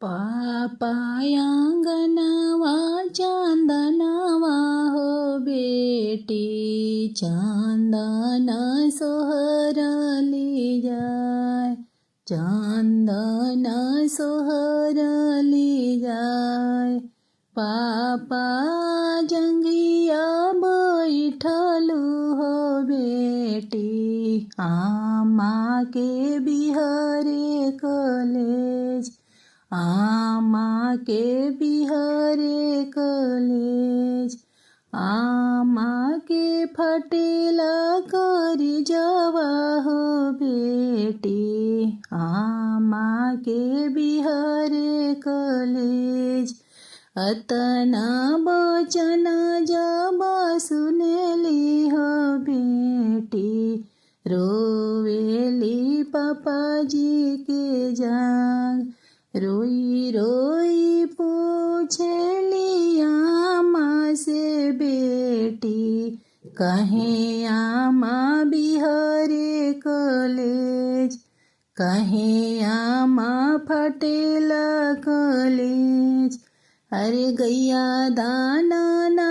पापायांगनवा चांदनवा हो बेटी, चांदन सोहरली जाय, चांदन सोहरली जाय। पापा जंगिया बैठलू हो बेटी, आमा के बिहरे कलेज, आमा के बिहरे कलेज। आमा के फटेला करी जवा हो बेटी, आमा के बिहरे कलेज। अतना बचन जब सुनेली हो बेटी, रोवेली पापाजी के जांग। रोई रोई पूछेली आमा से बेटी, कहे आमा बिहरे कलेज, कहे आमा फटेला कलेज। अरे गैया दाना ना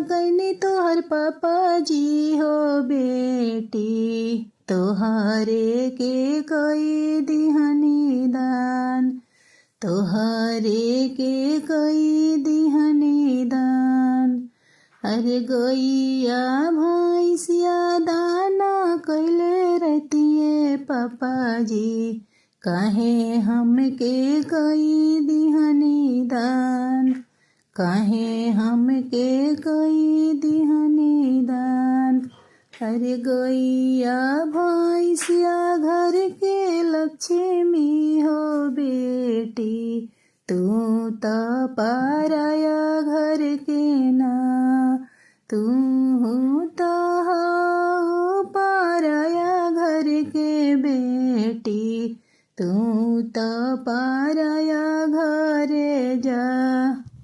गईनी तोहर पापाजी हो बेटी, तोहरे के कोई दिहनी दान, तोहरे के कोई दिहनी दान। अरे गैया भैंसिया दाना कैले रहतिए पापाजी, काहे हमके कोई दिहनी दान, काहे हमके कोई दिहनी दान। अरे गैया भैंसिया घर के लक्ष्मी हो बेटी, तू तो पराया घर के ना, तू तो हो पराया घर के बेटी, तू तो पराया घरे जा।